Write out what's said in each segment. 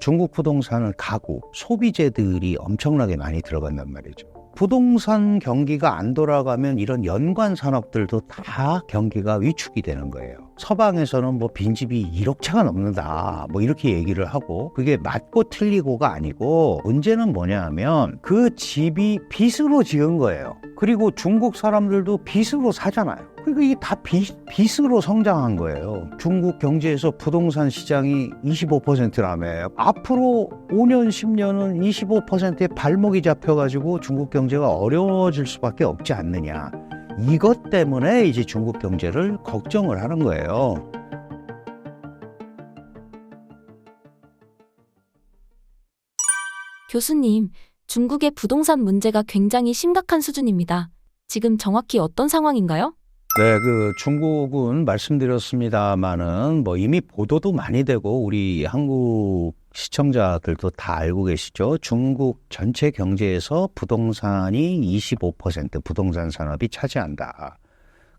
중국 부동산은 가구, 소비재들이 엄청나게 많이 들어간단 말이죠. 부동산 경기가 안 돌아가면 이런 연관 산업들도 다 경기가 위축이 되는 거예요. 서방에서는 뭐 빈집이 1억 채가 넘는다 뭐 이렇게 얘기를 하고, 그게 맞고 틀리고가 아니고 문제는 뭐냐 하면 그 집이 빚으로 지은 거예요. 그리고 중국 사람들도 빚으로 사잖아요. 그러니까 이게 다 빚으로 성장한 거예요. 중국 경제에서 부동산 시장이 25%라며 앞으로 5년 10년은 25%의 발목이 잡혀가지고 중국 경제가 어려워질 수밖에 없지 않느냐. 이것 때문에 이제 중국 경제를 걱정을 하는 거예요. 교수님, 중국의 부동산 문제가 굉장히 심각한 수준입니다. 지금 정확히 어떤 상황인가요? 네, 중국은 말씀드렸습니다마는 뭐 이미 보도도 많이 되고 우리 한국 시청자들도 다 알고 계시죠. 중국 전체 경제에서 부동산이 25% 부동산 산업이 차지한다.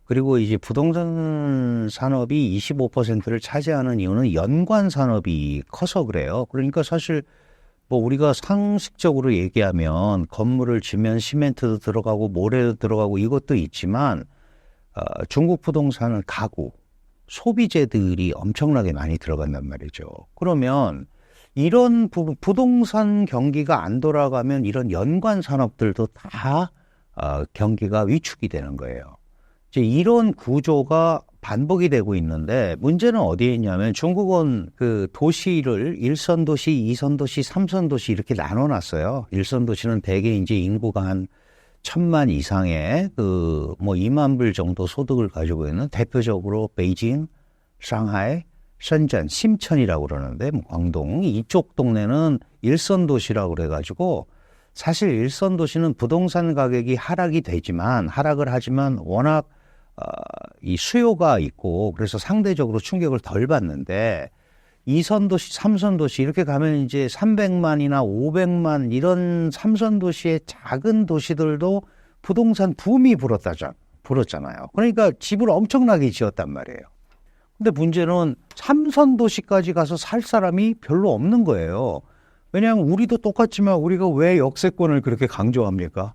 그리고 이제 부동산 산업이 25%를 차지하는 이유는 연관 산업이 커서 그래요. 그러니까 사실 뭐 우리가 상식적으로 얘기하면 건물을 지면 시멘트도 들어가고 모래도 들어가고 이것도 있지만 중국 부동산은 가구, 소비재들이 엄청나게 많이 들어간단 말이죠. 그러면 이런 부동산 경기가 안 돌아가면 이런 연관 산업들도 다 경기가 위축이 되는 거예요. 이제 이런 구조가 반복이 되고 있는데 문제는 어디에 있냐면 중국은 그 도시를 1선 도시, 2선 도시, 3선 도시 이렇게 나눠놨어요. 1선 도시는 대개 이제 인구가 한 1,000만 이상의 2만 불 정도 소득을 가지고 있는 대표적으로 베이징, 상하이,深圳, 심천이라고 그러는데 광동 이쪽 동네는 일선 도시라고 그래가지고 사실 일선 도시는 부동산 가격이 하락을 하지만 워낙 이 수요가 있고 그래서 상대적으로 충격을 덜 받는데 2선 도시, 3선 도시 이렇게 가면 이제 300만이나 500만 이런 3선 도시의 작은 도시들도 부동산 붐이 불었잖아요. 그러니까 집을 엄청나게 지었단 말이에요. 근데 문제는 3선 도시까지 가서 살 사람이 별로 없는 거예요. 왜냐하면 우리도 똑같지만 우리가 왜 역세권을 그렇게 강조합니까?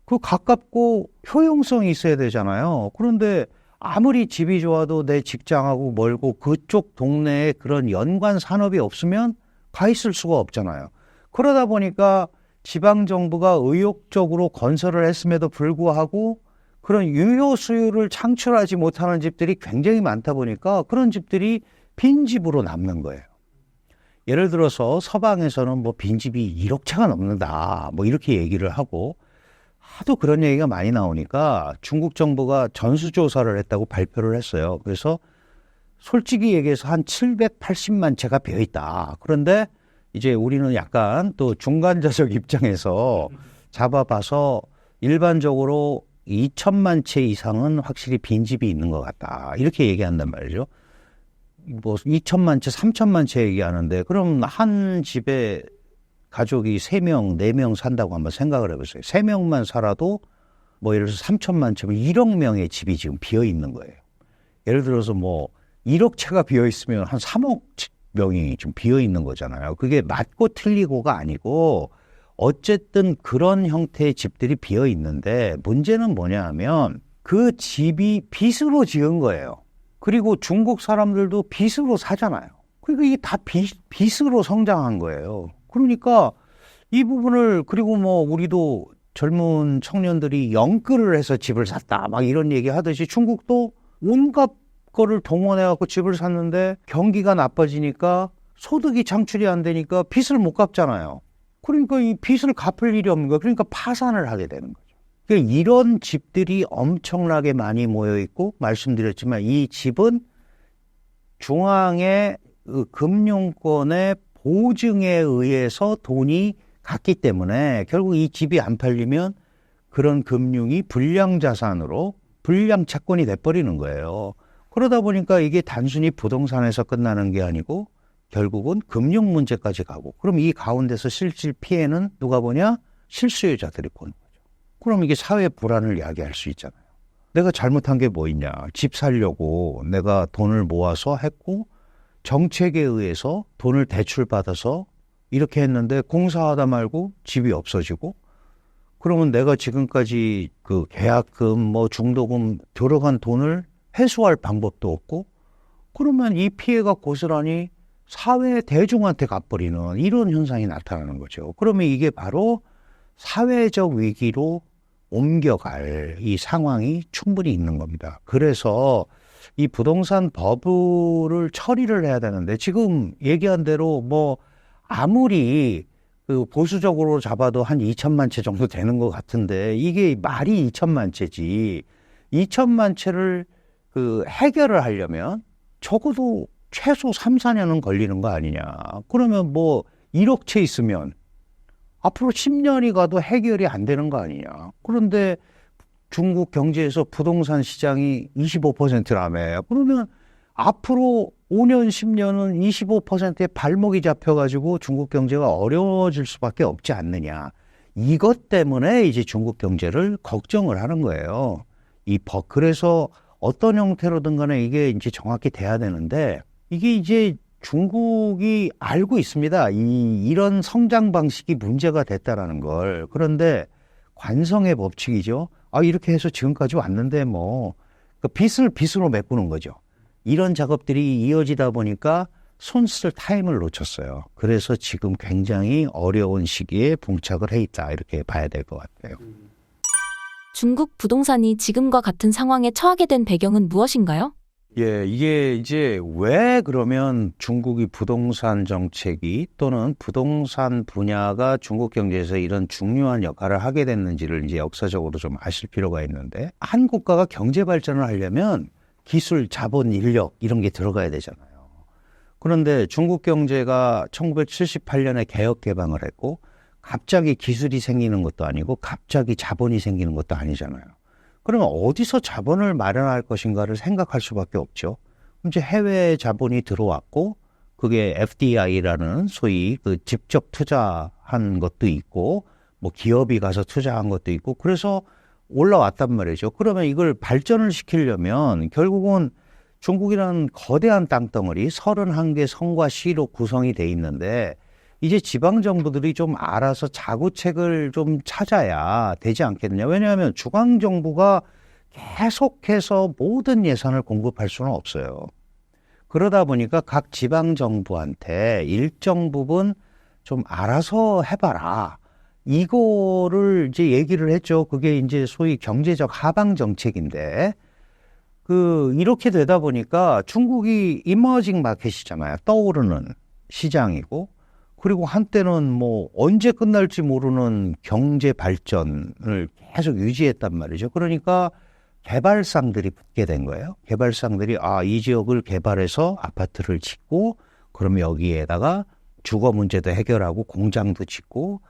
그 가깝고 효용성이 있어야 되잖아요. 그런데 아무리 집이 좋아도 내 직장하고 멀고 그쪽 동네에 그런 연관 산업이 없으면 가 있을 수가 없잖아요. 그러다 보니까 지방정부가 의욕적으로 건설을 했음에도 불구하고 그런 유효 수요를 창출하지 못하는 집들이 굉장히 많다 보니까 그런 집들이 빈집으로 남는 거예요. 예를 들어서 서방에서는 뭐 빈집이 1억 채가 넘는다 뭐 이렇게 얘기를 하고 하도 그런 얘기가 많이 나오니까 중국 정부가 전수조사를 했다고 발표를 했어요. 그래서 솔직히 얘기해서 한 780만 채가 비어있다. 그런데 이제 우리는 약간 또 중간자적 입장에서 잡아봐서 일반적으로 2천만 채 이상은 확실히 빈집이 있는 것 같다. 이렇게 얘기한단 말이죠. 뭐 2천만 채, 3천만 채 얘기하는데 그럼 한 집에 가족이 3명, 4명 산다고 한번 생각을 해보세요. 3명만 살아도 뭐 예를 들어서 3천만 채면 1억 명의 집이 지금 비어 있는 거예요. 예를 들어서 뭐 1억 채가 비어 있으면 한 3억 명이 좀 비어 있는 거잖아요. 그게 맞고 틀리고가 아니고 어쨌든 그런 형태의 집들이 비어 있는데 문제는 뭐냐 하면 그 집이 빚으로 지은 거예요. 그리고 중국 사람들도 빚으로 사잖아요. 그러니까 이게 다 빚으로 성장한 거예요. 그러니까 이 부분을 그리고 뭐 우리도 젊은 청년들이 영끌을 해서 집을 샀다 막 이런 얘기 하듯이 중국도 온갖 거를 동원해 갖고 집을 샀는데 경기가 나빠지니까 소득이 창출이 안 되니까 빚을 못 갚잖아요. 그러니까 이 빚을 갚을 일이 없는 거예요. 그러니까 파산을 하게 되는 거죠. 그러니까 이런 집들이 엄청나게 많이 모여 있고 말씀드렸지만 이 집은 중앙의 금융권의 보증에 의해서 돈이 갔기 때문에 결국 이 집이 안 팔리면 그런 금융이 불량자산으로 불량채권이 돼버리는 거예요. 그러다 보니까 이게 단순히 부동산에서 끝나는 게 아니고 결국은 금융 문제까지 가고 그럼 이 가운데서 실질 피해는 누가 보냐? 실수요자들이 보는 거죠. 그럼 이게 사회 불안을 야기할 수 있잖아요. 내가 잘못한 게 뭐 있냐? 집 살려고 내가 돈을 모아서 했고 정책에 의해서 돈을 대출받아서 이렇게 했는데 공사하다 말고 집이 없어지고 그러면 내가 지금까지 그 계약금 뭐 중도금 들어간 돈을 회수할 방법도 없고 그러면 이 피해가 고스란히 사회 대중한테 갚버리는 이런 현상이 나타나는 거죠. 그러면 이게 바로 사회적 위기로 옮겨갈 이 상황이 충분히 있는 겁니다. 그래서 이 부동산 버블을 처리를 해야 되는데 지금 얘기한 대로 뭐 아무리 그 보수적으로 잡아도 한 2천만 채 정도 되는 것 같은데 이게 말이 2천만 채지 2천만 채를 그 해결을 하려면 적어도 최소 3, 4년은 걸리는 거 아니냐. 그러면 뭐 1억 채 있으면 앞으로 10년이 가도 해결이 안 되는 거 아니냐. 그런데 중국 경제에서 부동산 시장이 25%라며. 그러면 앞으로 5년, 10년은 25%의 발목이 잡혀가지고 중국 경제가 어려워질 수밖에 없지 않느냐. 이것 때문에 이제 중국 경제를 걱정을 하는 거예요. 그래서 어떤 형태로든 간에 이게 이제 정확히 돼야 되는데 이게 이제 중국이 알고 있습니다. 이런 성장 방식이 문제가 됐다라는 걸. 그런데 관성의 법칙이죠. 이렇게 해서 지금까지 왔는데 뭐, 그 빚을 빚으로 메꾸는 거죠. 이런 작업들이 이어지다 보니까 손쓸 타임을 놓쳤어요. 그래서 지금 굉장히 어려운 시기에 봉착을 해 있다. 이렇게 봐야 될 것 같아요. 중국 부동산이 지금과 같은 상황에 처하게 된 배경은 무엇인가요? 예, 이게 이제 왜 그러면 중국이 부동산 정책이 또는 부동산 분야가 중국 경제에서 이런 중요한 역할을 하게 됐는지를 이제 역사적으로 좀 아실 필요가 있는데 한 국가가 경제 발전을 하려면 기술, 자본, 인력 이런 게 들어가야 되잖아요. 그런데 중국 경제가 1978년에 개혁 개방을 했고 갑자기 기술이 생기는 것도 아니고 갑자기 자본이 생기는 것도 아니잖아요. 그러면 어디서 자본을 마련할 것인가를 생각할 수밖에 없죠. 이제 해외 자본이 들어왔고 그게 FDI라는 소위 그 직접 투자한 것도 있고 뭐 기업이 가서 투자한 것도 있고 그래서 올라왔단 말이죠. 그러면 이걸 발전을 시키려면 결국은 중국이라는 거대한 땅덩어리 31개 성과 시로 구성이 돼 있는데 이제 지방정부들이 좀 알아서 자구책을 좀 찾아야 되지 않겠느냐. 왜냐하면 중앙정부가 계속해서 모든 예산을 공급할 수는 없어요. 그러다 보니까 각 지방정부한테 일정 부분 좀 알아서 해봐라. 이거를 이제 얘기를 했죠. 그게 이제 소위 경제적 하방정책인데, 이렇게 되다 보니까 중국이 이머징 마켓이잖아요. 떠오르는 시장이고, 그리고 한때는 뭐 언제 끝날지 모르는 경제 발전을 계속 유지했단 말이죠. 그러니까 개발상들이 붙게 된 거예요. 개발상들이 이 지역을 개발해서 아파트를 짓고 그러면 여기에다가 주거 문제도 해결하고 공장도 짓고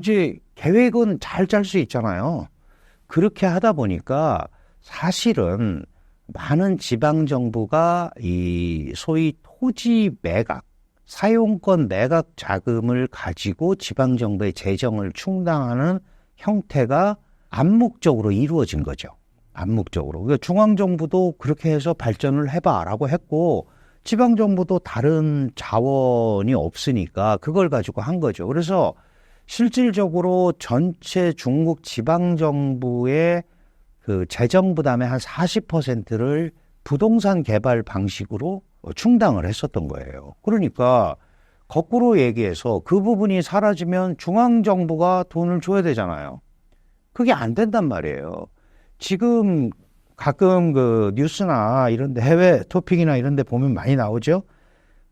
이제 계획은 잘 짤 수 있잖아요. 그렇게 하다 보니까 사실은 많은 지방정부가 이 소위 토지 매각 사용권 매각 자금을 가지고 지방정부의 재정을 충당하는 형태가 암묵적으로 이루어진 거죠. 암묵적으로. 그러니까 중앙정부도 그렇게 해서 발전을 해봐라고 했고 지방정부도 다른 자원이 없으니까 그걸 가지고 한 거죠. 그래서 실질적으로 전체 중국 지방정부의 그 재정 부담의 한 40%를 부동산 개발 방식으로 충당을 했었던 거예요. 그러니까 거꾸로 얘기해서 그 부분이 사라지면 중앙정부가 돈을 줘야 되잖아요. 그게 안 된단 말이에요. 지금 가끔 그 뉴스나 이런 데 해외 토픽이나 이런 데 보면 많이 나오죠.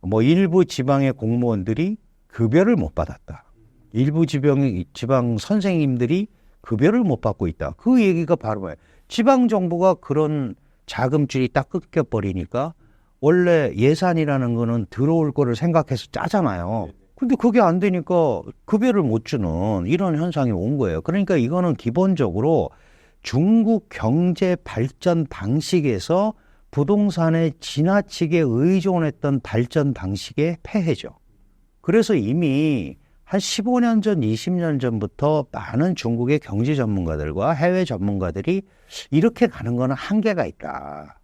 뭐 일부 지방의 공무원들이 급여를 못 받았다. 일부 지방 선생님들이 급여를 못 받고 있다. 그 얘기가 바로 뭐예요. 지방정부가 그런 자금줄이 딱 끊겨버리니까 원래 예산이라는 거는 들어올 거를 생각해서 짜잖아요. 근데 그게 안 되니까 급여를 못 주는 이런 현상이 온 거예요. 그러니까 이거는 기본적으로 중국 경제 발전 방식에서 부동산에 지나치게 의존했던 발전 방식의 폐해죠. 그래서 이미 한 15년 전, 20년 전부터 많은 중국의 경제 전문가들과 해외 전문가들이 이렇게 가는 거는 한계가 있다.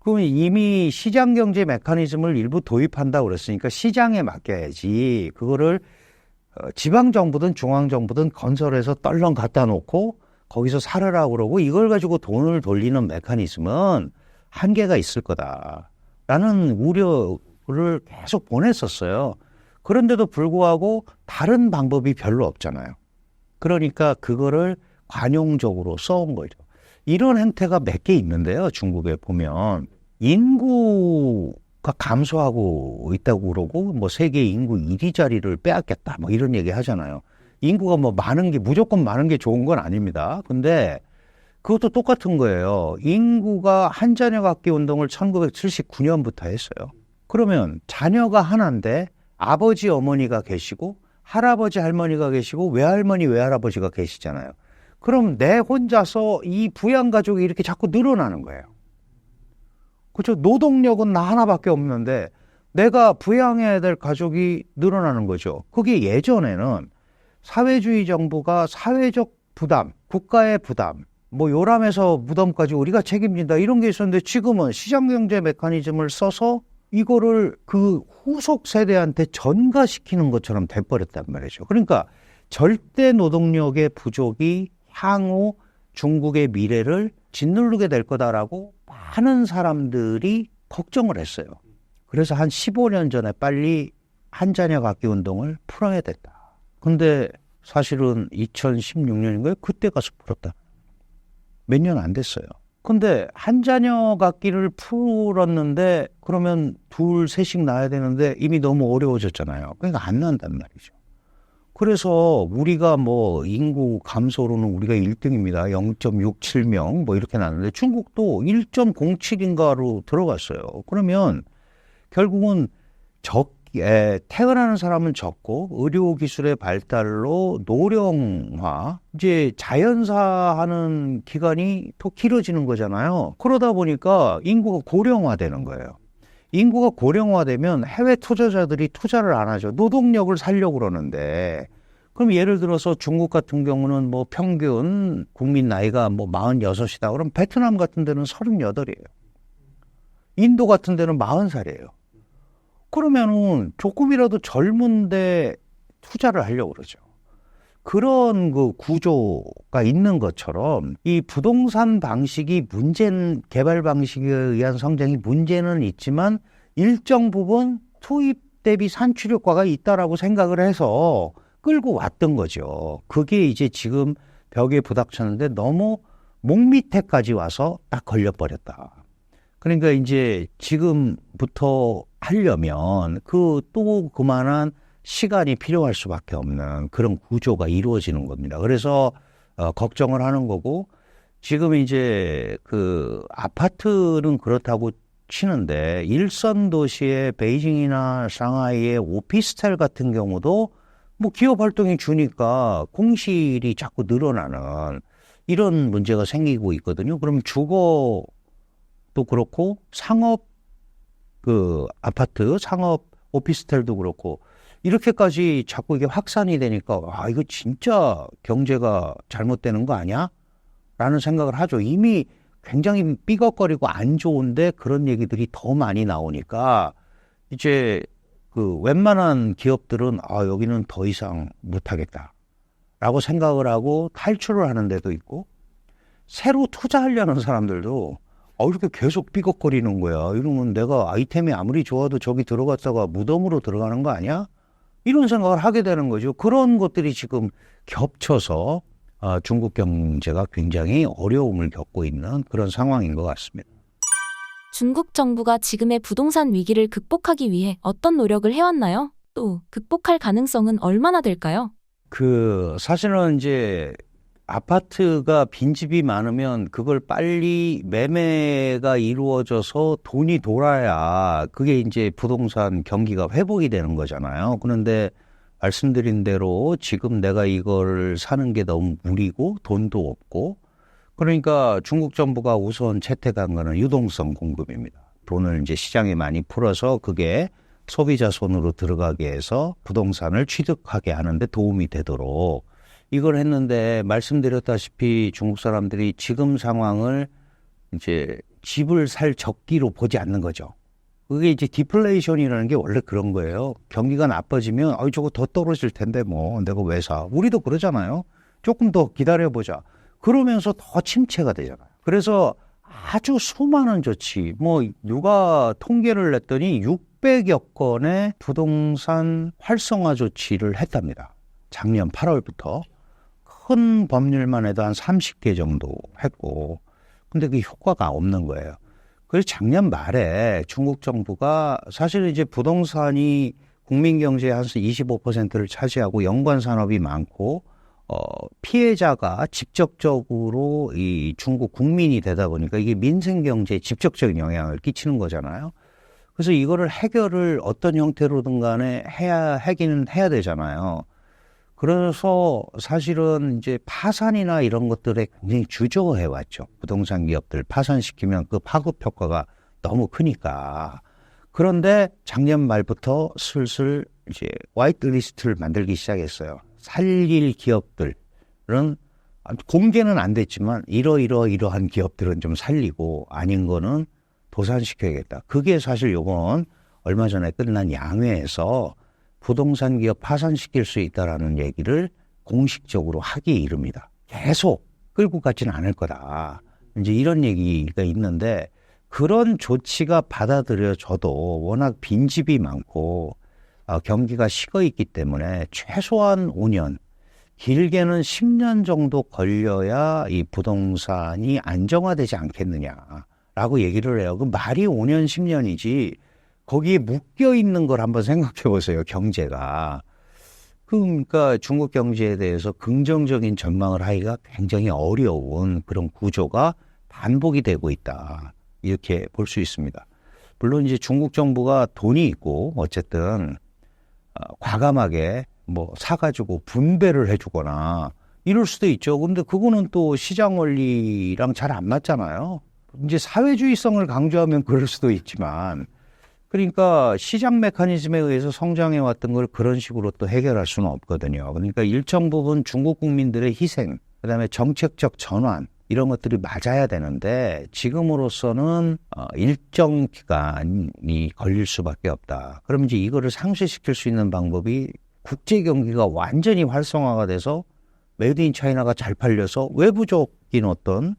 그럼 이미 시장 경제 메커니즘을 일부 도입한다고 그랬으니까 시장에 맡겨야지. 그거를 지방 정부든 중앙 정부든 건설해서 떨렁 갖다 놓고 거기서 살으라고 그러고 이걸 가지고 돈을 돌리는 메커니즘은 한계가 있을 거다라는 우려를 계속 보냈었어요. 그런데도 불구하고 다른 방법이 별로 없잖아요. 그러니까 그거를 관용적으로 써온 거죠. 이런 행태가 몇 개 있는데요. 중국에 보면 인구가 감소하고 있다고 그러고 뭐 세계 인구 1위 자리를 빼앗겠다 뭐 이런 얘기 하잖아요. 인구가 뭐 많은 게 무조건 많은 게 좋은 건 아닙니다. 근데 그것도 똑같은 거예요. 인구가 한 자녀 갖기 운동을 1979년부터 했어요. 그러면 자녀가 하나인데 아버지 어머니가 계시고 할아버지 할머니가 계시고 외할머니 외할아버지가 계시잖아요. 그럼 내 혼자서 이 부양가족이 이렇게 자꾸 늘어나는 거예요. 그렇죠? 노동력은 나 하나밖에 없는데 내가 부양해야 될 가족이 늘어나는 거죠. 그게 예전에는 사회주의 정부가 사회적 부담, 국가의 부담, 뭐 요람에서 무덤까지 우리가 책임진다 이런 게 있었는데 지금은 시장경제 메커니즘을 써서 이거를 그 후속 세대한테 전가시키는 것처럼 돼버렸단 말이죠. 그러니까 절대 노동력의 부족이 향후 중국의 미래를 짓누르게 될 거다라고 많은 사람들이 걱정을 했어요. 그래서 한 15년 전에 빨리 한 자녀 갖기 운동을 풀어야 됐다. 근데 사실은 2016년인가요? 그때 가서 풀었다. 몇 년 안 됐어요. 근데 한 자녀 갖기를 풀었는데 그러면 둘, 셋씩 낳아야 되는데 이미 너무 어려워졌잖아요. 그러니까 안 낳는단 말이죠. 그래서 우리가 뭐 인구 감소로는 우리가 1등입니다. 0.67명 뭐 이렇게 나왔는데 중국도 1.07인가로 들어갔어요. 그러면 결국은 태어나는 사람은 적고 의료기술의 발달로 노령화, 이제 자연사하는 기간이 더 길어지는 거잖아요. 그러다 보니까 인구가 고령화되는 거예요. 인구가 고령화되면 해외 투자자들이 투자를 안 하죠. 노동력을 살려고 그러는데. 그럼 예를 들어서 중국 같은 경우는 뭐 평균 국민 나이가 뭐 46이다. 그럼 베트남 같은 데는 38이에요. 인도 같은 데는 40살이에요. 그러면은 조금이라도 젊은데 투자를 하려고 그러죠. 그런 그 구조가 있는 것처럼 이 부동산 방식이 개발 방식에 의한 성장이 문제는 있지만 일정 부분 투입 대비 산출 효과가 있다라고 생각을 해서 끌고 왔던 거죠. 그게 이제 지금 벽에 부닥쳤는데 너무 목 밑에까지 와서 딱 걸려버렸다. 그러니까 이제 지금부터 하려면 또 그만한 시간이 필요할 수밖에 없는 그런 구조가 이루어지는 겁니다. 그래서 걱정을 하는 거고 지금 이제 그 아파트는 그렇다고 치는데 일선 도시의 베이징이나 상하이의 오피스텔 같은 경우도 뭐 기업 활동이 주니까 공실이 자꾸 늘어나는 이런 문제가 생기고 있거든요. 그럼 주거도 그렇고 상업 아파트, 상업 오피스텔도 그렇고 이렇게까지 자꾸 이게 확산이 되니까 이거 진짜 경제가 잘못되는 거 아니야? 라는 생각을 하죠. 이미 굉장히 삐걱거리고 안 좋은데 그런 얘기들이 더 많이 나오니까 이제 그 웬만한 기업들은 여기는 더 이상 못하겠다 라고 생각을 하고 탈출을 하는 데도 있고 새로 투자하려는 사람들도 이렇게 계속 삐걱거리는 거야. 이러면 내가 아이템이 아무리 좋아도 저기 들어갔다가 무덤으로 들어가는 거 아니야? 이런 생각을 하게 되는 거죠. 그런 것들이 지금 겹쳐서 중국 경제가 굉장히 어려움을 겪고 있는 그런 상황인 것 같습니다. 중국 정부가 지금의 부동산 위기를 극복하기 위해 어떤 노력을 해왔나요? 또 극복할 가능성은 얼마나 될까요? 사실은 이제 아파트가 빈집이 많으면 그걸 빨리 매매가 이루어져서 돈이 돌아야 그게 이제 부동산 경기가 회복이 되는 거잖아요. 그런데 말씀드린 대로 지금 내가 이걸 사는 게 너무 무리고 돈도 없고 그러니까 중국 정부가 우선 채택한 거는 유동성 공급입니다. 돈을 이제 시장에 많이 풀어서 그게 소비자 손으로 들어가게 해서 부동산을 취득하게 하는데 도움이 되도록 이걸 했는데 말씀드렸다시피 중국 사람들이 지금 상황을 이제 집을 살 적기로 보지 않는 거죠. 그게 이제 디플레이션이라는 게 원래 그런 거예요. 경기가 나빠지면 저거 더 떨어질 텐데 뭐 내가 왜 사? 우리도 그러잖아요. 조금 더 기다려보자. 그러면서 더 침체가 되잖아요. 그래서 아주 수많은 조치, 뭐 누가 통계를 냈더니 600여 건의 부동산 활성화 조치를 했답니다. 작년 8월부터. 큰 법률만 해도 한 30개 정도 했고, 근데 그 효과가 없는 거예요. 그래서 작년 말에 중국 정부가 사실은 이제 부동산이 국민 경제의 한 25%를 차지하고 연관 산업이 많고, 피해자가 직접적으로 이 중국 국민이 되다 보니까 이게 민생 경제에 직접적인 영향을 끼치는 거잖아요. 그래서 이거를 해결을 어떤 형태로든 간에 하기는 해야 되잖아요. 그래서 사실은 이제 파산이나 이런 것들에 굉장히 주저해 왔죠. 부동산 기업들 파산시키면 그 파급 효과가 너무 크니까. 그런데 작년 말부터 슬슬 이제 화이트 리스트를 만들기 시작했어요. 살릴 기업들은 공개는 안 됐지만 이러한 기업들은 좀 살리고 아닌 거는 도산시켜야겠다. 그게 사실 요번 얼마 전에 끝난 양회에서 부동산 기업 파산시킬 수 있다라는 얘기를 공식적으로 하기에 이릅니다. 계속 끌고 가지는 않을 거다. 이제 이런 얘기가 있는데 그런 조치가 받아들여져도 워낙 빈집이 많고 경기가 식어 있기 때문에 최소한 5년, 길게는 10년 정도 걸려야 이 부동산이 안정화되지 않겠느냐라고 얘기를 해요. 그 말이 5년, 10년이지 거기에 묶여 있는 걸 한번 생각해 보세요. 경제가. 그러니까 중국 경제에 대해서 긍정적인 전망을 하기가 굉장히 어려운 그런 구조가 반복이 되고 있다. 이렇게 볼 수 있습니다. 물론 이제 중국 정부가 돈이 있고 어쨌든 과감하게 뭐 사가지고 분배를 해주거나 이럴 수도 있죠. 근데 그거는 또 시장 원리랑 잘 안 맞잖아요. 이제 사회주의성을 강조하면 그럴 수도 있지만 그러니까 시장 메커니즘에 의해서 성장해왔던 걸 그런 식으로 또 해결할 수는 없거든요. 그러니까 일정 부분 중국 국민들의 희생, 그다음에 정책적 전환 이런 것들이 맞아야 되는데 지금으로서는 일정 기간이 걸릴 수밖에 없다. 그럼 이제 이거를 상쇄시킬 수 있는 방법이 국제 경기가 완전히 활성화가 돼서 메이드 인 차이나가 잘 팔려서 외부적인 어떤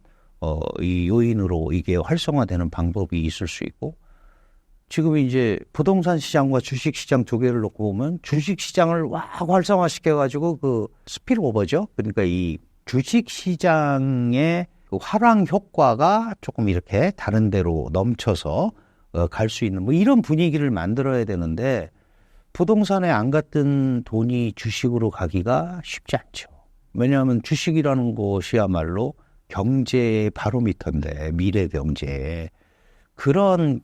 이 요인으로 이게 활성화되는 방법이 있을 수 있고 지금 이제 부동산 시장과 주식 시장 두 개를 놓고 보면 주식 시장을 확 활성화시켜가지고 그 스필오버죠. 그러니까 이 주식 시장의 그 활황 효과가 조금 이렇게 다른 데로 넘쳐서 갈 수 있는 뭐 이런 분위기를 만들어야 되는데 부동산에 안 갔던 돈이 주식으로 가기가 쉽지 않죠. 왜냐하면 주식이라는 것이야말로 경제의 바로미터인데 미래 경제에 그런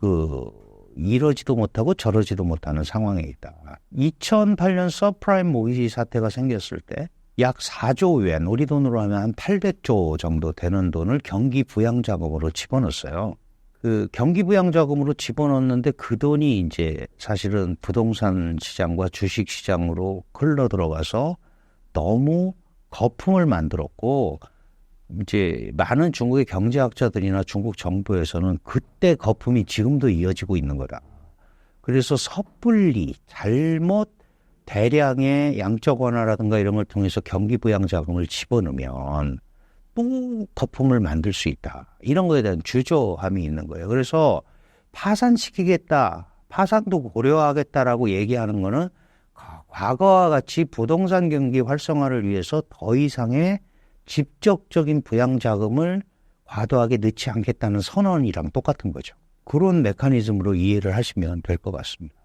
이러지도 못하고 저러지도 못하는 상황에 있다. 2008년 서프라임 모기지 사태가 생겼을 때 약 4조 위안, 우리 돈으로 하면 한 800조 정도 되는 돈을 경기 부양 자금으로 집어넣었어요. 그 경기 부양 자금으로 집어넣었는데 그 돈이 이제 사실은 부동산 시장과 주식 시장으로 흘러 들어가서 너무 거품을 만들었고 이제 많은 중국의 경제학자들이나 중국 정부에서는 그때 거품이 지금도 이어지고 있는 거다. 그래서 섣불리 잘못 대량의 양적 완화라든가 이런 걸 통해서 경기 부양 자금을 집어넣으면 또 거품을 만들 수 있다. 이런 거에 대한 주저함이 있는 거예요. 그래서 파산시키겠다, 파산도 고려하겠다라고 얘기하는 거는 과거와 같이 부동산 경기 활성화를 위해서 더 이상의 직접적인 부양 자금을 과도하게 넣지 않겠다는 선언이랑 똑같은 거죠. 그런 메커니즘으로 이해를 하시면 될 것 같습니다.